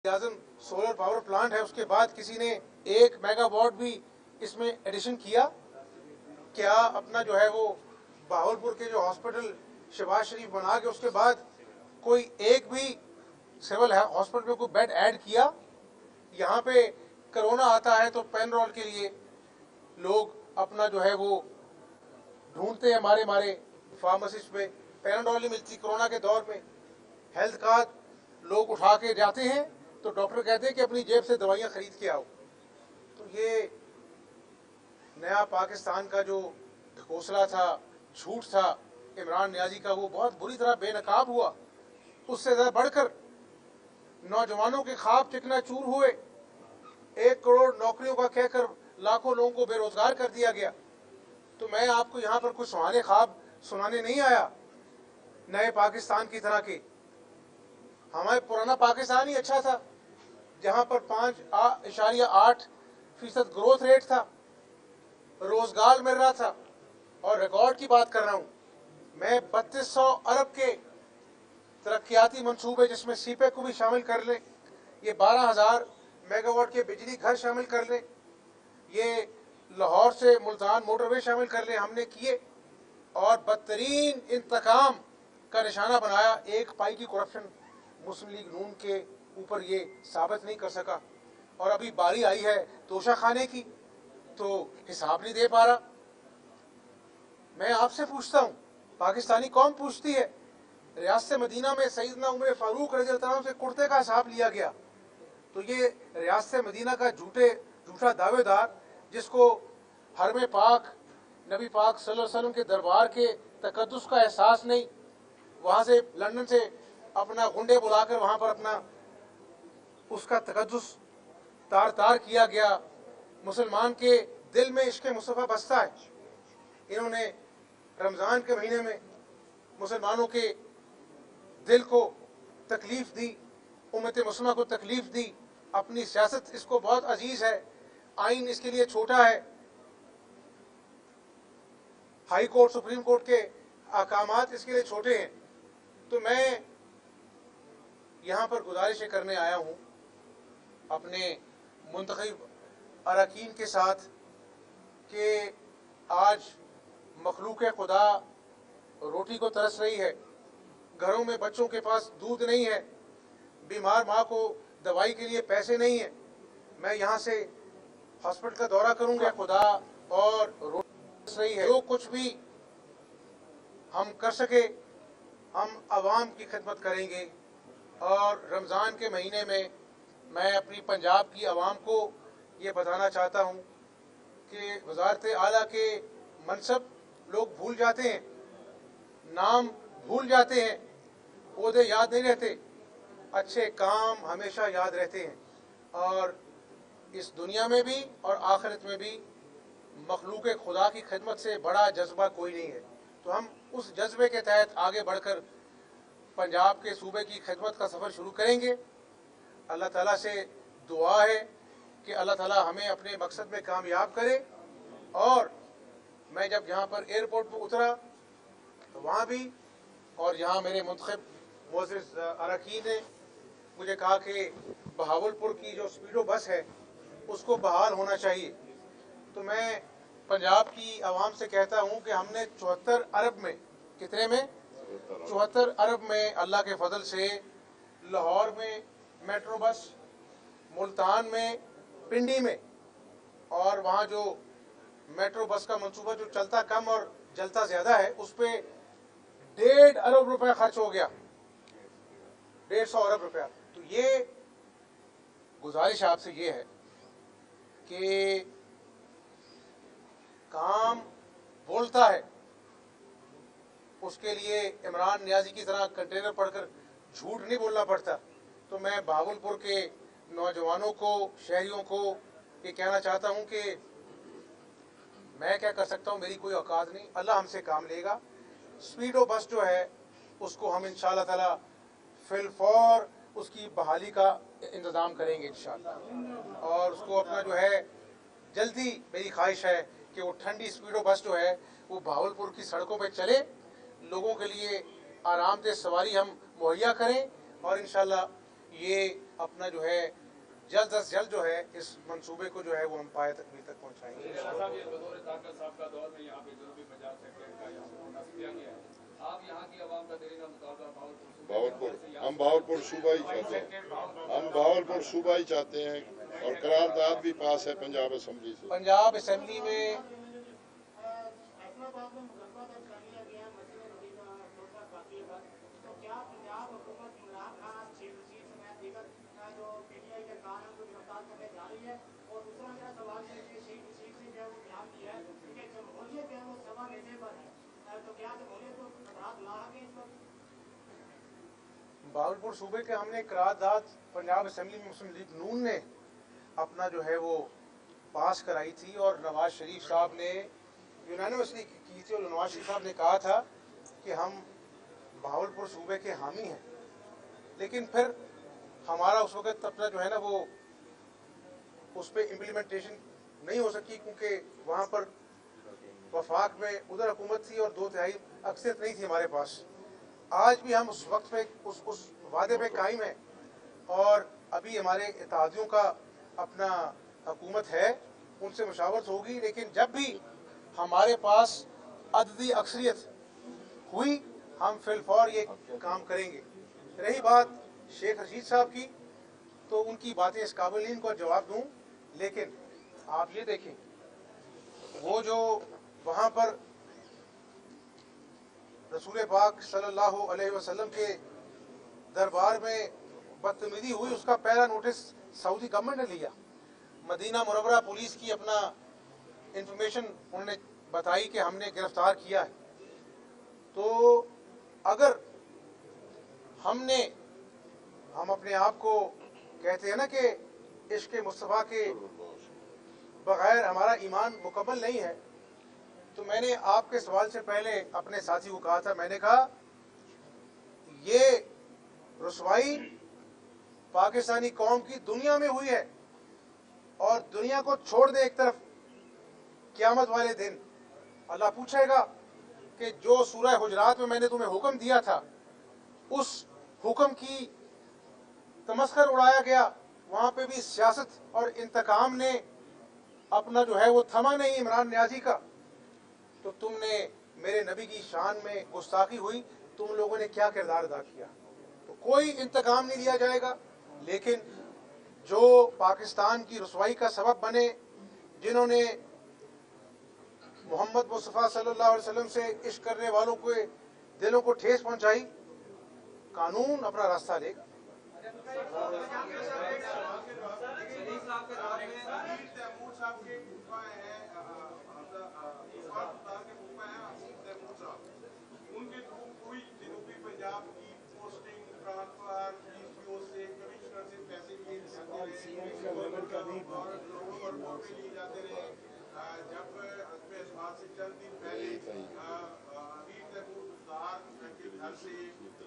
आजम solar power plant है, उसके बाद किसी ने 1 मेगावाट भी इसमें एडिशन किया। क्या अपना जो है वो बहावलपुर के जो हॉस्पिटल शहबाज शरीफ बना के उसके बाद कोई एक भी सिविल हॉस्पिटल में कोई बेड ऐड किया? यहाँ पे कोरोना आता है तो पेनरोल के लिए लोग अपना जो है वो ढूंढते हैं, मारे मारे फार्मासिस्ट पे पेनाडोल नहीं मिलती। कोरोना के दौर में हेल्थ कार्ड लोग उठा के जाते हैं तो डॉक्टर कहते हैं कि अपनी जेब से दवाइयाँ खरीद के आओ। तो ये नया पाकिस्तान का जो ढकोसला था, झूठ था इमरान नियाजी का, वो बहुत बुरी तरह बेनकाब हुआ। उससे ज़्यादा बढ़कर नौजवानों के ख्वाब चिकनाचूर हुए। 1 करोड़ नौकरियों का कहकर लाखों लोगों को बेरोजगार कर दिया गया। तो मैं आपको यहाँ पर कुछ सुहाने ख्वाब सुनाने नहीं आया नए पाकिस्तान की तरह के। हमारे पुराना पाकिस्तान ही अच्छा था, जहाँ पर 5.8% ग्रोथ रेट था, रोजगार मिल रहा था। और रिकॉर्ड की बात कर रहा हूँ मैं, 3200 अरब के तरक्याती मंसूबे, जिसमें सीपे को भी शामिल कर लें, ये 12,000 मेगावाट के बिजली घर शामिल कर लें, ये लाहौर से मुल्तान मोटरवे शामिल कर लें, हमने किए। और बदतरीन इंतकाम का निशाना बनाया। 1 पाई की करप्शन मुस्लिम लीग नून के ऊपर ये साबित नहीं कर सका। और अभी बारी आई है तोशा खाने की, तो हिसाब नहीं दे पा रहा। मैं आपसे पूछता हूँ, पाकिस्तानी कौम पूछती है, रियासत मदीना में सईदना उमर फारूक रज़ियल्लाहु अन्हु से कुर्ते का हिसाब लिया गया, तो ये रियासत मदीना का झूठा दावेदार, जिसको हरम पाक नबी पाक सल्लल्लाहु अलैहि वसल्लम के दरबार के तकद्दुस का एहसास नहीं, वहाँ से लंदन से अपना गुंडे बुलाकर वहाँ पर अपना उसका तकद्दुस तार तार किया गया। मुसलमान के दिल में इश्क़ मुस्तफ़ा बसता है। इन्होंने रमज़ान के महीने में मुसलमानों के दिल को तकलीफ़ दी, उम्मत मुस्लिमा को तकलीफ़ दी। अपनी सियासत इसको बहुत अजीज़ है, आइन इसके लिए छोटा है, हाई कोर्ट सुप्रीम कोर्ट के अहकामात इसके लिए छोटे हैं। तो मैं यहाँ पर गुजारिश करने आया हूँ अपने मुंतखब अरकान के साथ कि आज मखलूक खुदा रोटी को तरस रही है, घरों में बच्चों के पास दूध नहीं है, बीमार माँ को दवाई के लिए पैसे नहीं है। मैं यहाँ से हॉस्पिटल का दौरा करूँगा, खुदा और रोटी तरस रही है। जो कुछ भी हम कर सके हम आवाम की खिदमत करेंगे। और रमज़ान के महीने में मैं अपनी पंजाब की आवाम को ये बताना चाहता हूँ कि वज़ारत आला के मनसब लोग भूल जाते हैं, नाम भूल जाते हैं, ओहदे याद नहीं रहते, अच्छे काम हमेशा याद रहते हैं। और इस दुनिया में भी और आखिरत में भी मखलूक खुदा की खिदमत से बड़ा जज्बा कोई नहीं है। तो हम उस जज्बे के तहत आगे बढ़कर पंजाब के सूबे की खिदमत का सफ़र शुरू करेंगे। अल्लाह ताला से दुआ है कि अल्लाह ताला हमें अपने मकसद में कामयाब करे। और मैं जब यहाँ पर एयरपोर्ट पर उतरा तो वहाँ भी, और यहाँ मेरे मुंतखब मोअज़्ज़िज़ अरकान ने मुझे कहा कि बहावलपुर की जो स्पीडो बस है उसको बहाल होना चाहिए। तो मैं पंजाब की आवाम से कहता हूँ कि हमने 74 अरब में, कितने में, 74 अरब में अल्लाह के फजल से लाहौर में मेट्रो बस, मुल्तान में, पिंडी में, और वहाँ जो मेट्रो बस का मंसूबा जो चलता कम और जलता ज़्यादा है, उस पर 1.5 अरब रुपए खर्च हो गया, 150 अरब रुपया। तो ये गुजारिश आपसे ये है कि काम बोलता है, उसके लिए इमरान नियाजी की तरह कंटेनर पढ़कर झूठ नहीं बोलना पड़ता। तो मैं बहावलपुर के नौजवानों को, शहरियों को ये कहना चाहता हूँ कि मैं क्या कर सकता हूँ, मेरी कोई औकात नहीं, अल्लाह हमसे काम लेगा। स्पीडो बस जो है उसको हम इंशाअल्लाह ताला फिलफौर उसकी बहाली का इंतज़ाम करेंगे इंशाअल्लाह। और उसको अपना जो है जल्दी, मेरी ख्वाहिश है कि वो ठंडी स्पीडो बस जो है वो बहावलपुर की सड़कों पे चले, लोगों के लिए आरामदेह सवारी हम मुहैया करें। और इंशाअल्लाह یہ اپنا جو ہے جلد از جلد جو ہے اس منصوبے کو جو ہے وہ ہم پائے تکمیل تک پہنچائیں گے۔ بہاولپور، ہم بہاولپور صوبہ ہی چاہتے ہیں، ہم بہاولپور صوبہ ہی چاہتے ہیں، اور قرارداد بھی پاس ہے پنجاب اسمبلی سے۔ پنجاب اسمبلی میں بہاولپور صوبے کے ہم نے قرارداد پنجاب اسمبلی میں مسلم لیگ نون نے اپنا جو ہے وہ پاس کرائی تھی، اور نواز شریف صاحب نے یونانیمسلی کی تھی، اور نواز شریف صاحب نے کہا تھا کہ ہم بہاولپور صوبے کے حامی ہیں، لیکن پھر ہمارا اس وقت اپنا جو ہے نا وہ اس پہ امپلیمنٹیشن نہیں ہو سکی، کیونکہ وہاں پر وفاق میں ادھر حکومت تھی اور 2/3 اکثریت نہیں تھی ہمارے پاس۔ آج بھی ہم اس وقت پہ اس وعدے پہ قائم ہیں، اور ابھی ہمارے اتحادیوں کا اپنا حکومت ہے، ان سے مشاورت ہوگی، لیکن جب بھی ہمارے پاس عددی اکثریت ہوئی ہم فی الفور یہ کام کریں گے۔ رہی بات شیخ رشید صاحب کی، تو ان کی باتیں اس قابل نہیں ان کو جواب دوں، لیکن آپ یہ دیکھیں وہ جو وہاں پر رسول پاک صلی اللہ علیہ وسلم کے دربار میں بدتمیزی ہوئی، اس کا پہلا نوٹس سعودی گورنمنٹ نے لیا۔ مدینہ منورہ پولیس کی اپنا انفارمیشن انہوں نے بتائی کہ ہم نے گرفتار کیا ہے۔ تو اگر ہم اپنے آپ کو کہتے ہیں نا کہ عشق مصطفیٰ کے بغیر ہمارا ایمان مکمل نہیں ہے، تو میں نے آپ کے سوال سے پہلے اپنے ساتھی کو کہا تھا، میں نے کہا یہ رسوائی پاکستانی قوم کی دنیا میں ہوئی ہے، اور دنیا کو چھوڑ دے ایک طرف، قیامت والے دن اللہ پوچھے گا کہ جو سورہ حجرات میں نے تمہیں حکم دیا تھا اس حکم کی تمسخر اڑایا گیا، وہاں پہ بھی سیاست اور انتقام نے اپنا جو ہے وہ تھما نہیں عمران نیازی کا، تو تم نے میرے نبی کی شان میں گستاخی ہوئی، تم لوگوں نے کیا کردار ادا کیا؟ تو کوئی انتقام نہیں لیا جائے گا، لیکن جو پاکستان کی رسوائی کا سبب بنے، جنہوں نے محمد مصطفیٰ صلی اللہ علیہ وسلم سے عشق کرنے والوں کے دلوں کو ٹھیس پہنچائی، قانون اپنا راستہ لے گا۔ گھر سے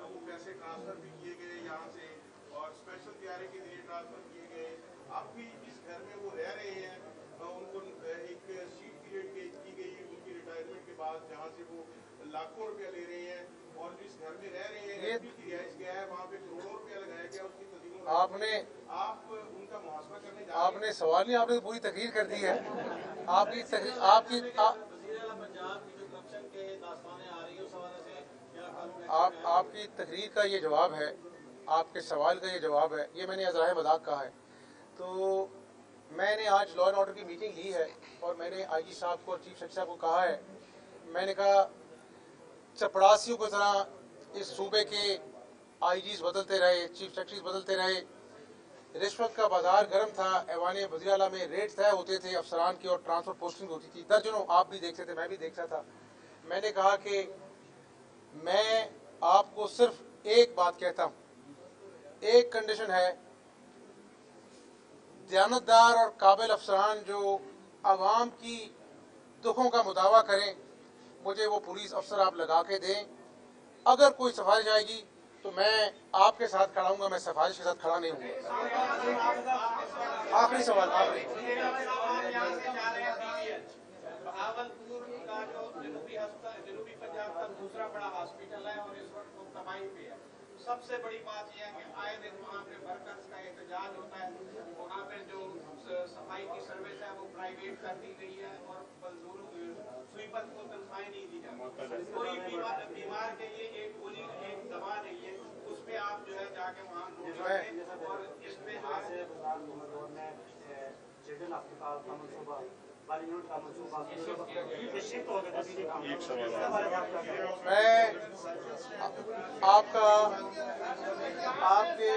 وہ پیسے ٹرانسفر بھی کیے گئے یہاں سے، اور اسپیشل طیارے کے ذریعے ٹرانسفر کیے گئے۔ اب بھی جس گھر میں وہ رہ رہے ہیں ان کو ایک سیٹ پیریڈ کی گئی ان کی ریٹائرمنٹ کے بعد، جہاں سے وہ لاکھوں روپیہ لے رہے ہیں، اور جس گھر میں رہ رہے ہیں کی رہائش گیا ہے وہاں پہ کروڑوں روپیہ لگایا گیا اس کی تدیموں۔ آپ ان کا محاسبہ کرنے جا رہے ہیں؟ آپ نے سوال نہیں، آپ نے پوری تقریر کر دی ہے۔ آپ کی آپ کی تقریر کا یہ جواب ہے، آپ کے سوال کا یہ جواب ہے، یہ میں نے ازراہ مذاق کہا ہے۔ تو میں نے آج لا اینڈ آرڈر کی میٹنگ لی ہے، اور میں نے آئی جی صاحب کو اور چیف سیکرٹری صاحب کو کہا ہے، میں نے کہا چپڑاسیوں کی طرح اس صوبے کے آئی جیز بدلتے رہے، چیف سیکرٹریز بدلتے رہے، رشوت کا بازار گرم تھا، ایوان وزیر اعلیٰ میں ریٹ طے ہوتے تھے افسران کی، اور ٹرانسفر پوسٹنگ ہوتی تھی درجنوں، آپ بھی دیکھتے تھے، میں بھی دیکھتا تھا۔ میں نے کہا کہ میں آپ کو صرف ایک بات کہتا ہوں، ایک کنڈیشن ہے، دیانتدار اور قابل افسران جو عوام کی دکھوں کا مداوع کریں، مجھے وہ پولیس افسر آپ لگا کے دیں۔ اگر کوئی سفارش آئے گی تو میں آپ کے ساتھ کھڑا ہوں گا، میں سفارش کے ساتھ کھڑا نہیں ہوں گا۔ آخری سوال، آخری بہاولپور کا جو جنوبی پنجاب کا دوسرا بڑا ہاسپٹل ہے اور اس وقت وہ تباہی پہ ہے، सबसे बड़ी बात यह है कि आए दिन वहाँ पे वर्कर्स का एहतजाज होता है, वहाँ पे जो सफाई की सर्विस है वो प्राइवेट कर दी गई है और मजदूरों स्वीपर को तनख्वाहें नहीं दी जाती। कोई बीमार के लिए एक गोली एक दवा नहीं है, उस पे आप जो है जाके वहाँ और इस पे जो है मैं आपका आपके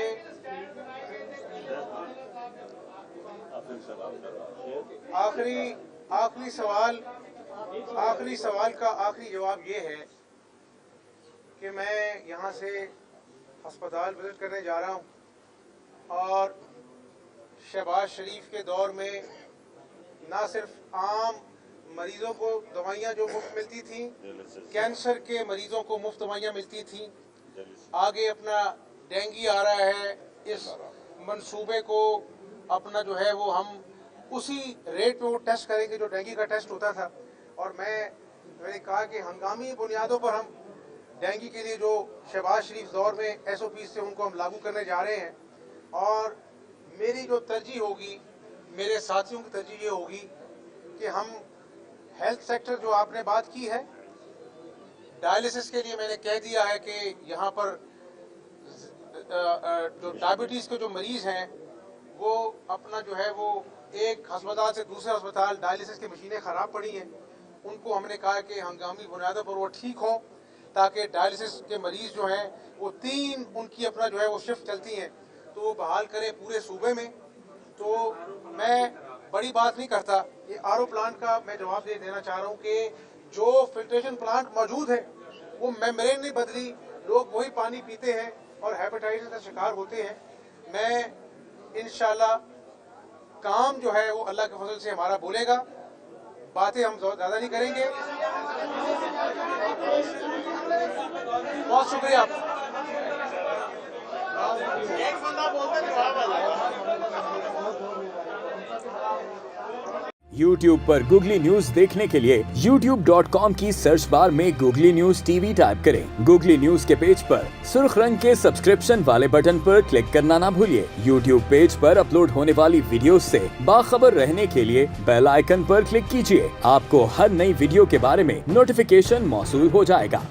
आखिरी सवाल का आखिरी जवाब ये है कि मैं यहाँ से अस्पताल विजिट करने जा रहा हूँ और शहबाज शरीफ के दौर में ना सिर्फ आम मरीजों को दवाइयाँ जो मुफ्त मिलती थी, कैंसर के मरीजों को मुफ्त दवाइयाँ मिलती थी, आगे अपना डेंगू आ रहा है, इस मंसूबे को अपना जो है वो हम उसी रेट पे वो टेस्ट करेंगे जो डेंगू का टेस्ट होता था। और मैंने कहा कि हंगामी बुनियादों पर हम डेंगू के लिए जो शहबाज शरीफ दौर में SOP से उनको हम लागू करने जा रहे हैं। और मेरी जो तरजीह होगी, मेरे साथियों की तरजीह ये होगी कि हम हेल्थ सेक्टर जो आपने बात की है, डायलिसिस के लिए मैंने कह दिया है कि यहाँ पर जो डायबिटीज़ के जो मरीज़ हैं वो अपना जो है वो एक अस्पताल से दूसरे अस्पताल डायलिसिस की मशीनें ख़राब पड़ी हैं, उनको हमने कहा कि हंगामी बुनियादों पर वो ठीक हों ताकि डायलिसिस के मरीज़ जो हैं वो 3 उनकी अपना जो है वो शिफ्ट चलती हैं तो वो बहाल करें पूरे सूबे में। तो मैं बड़ी बात नहीं करता, ये RO प्लांट का मैं जवाब देना चाह रहा हूँ कि जो फिल्ट्रेशन प्लांट मौजूद है वो मेम्ब्रेन नहीं बदली, लोग वही पानी पीते हैं और हेपेटाइटिस का शिकार होते हैं। मैं इंशाल्लाह काम जो है वो अल्लाह के फजल से हमारा बोलेगा, बातें हम ज़्यादा नहीं करेंगे। बहुत शुक्रिया आपका। YouTube पर गूगली न्यूज देखने के लिए youtube.com की सर्च बार में गूगली न्यूज TV टाइप करें। गूगली न्यूज के पेज पर सुर्ख रंग के सब्सक्रिप्शन वाले बटन पर क्लिक करना ना भूलिए। YouTube पेज पर अपलोड होने वाली वीडियोस से बाखबर रहने के लिए बेल आइकन पर क्लिक कीजिए। आपको हर नई वीडियो के बारे में नोटिफिकेशन मौसूल हो जाएगा।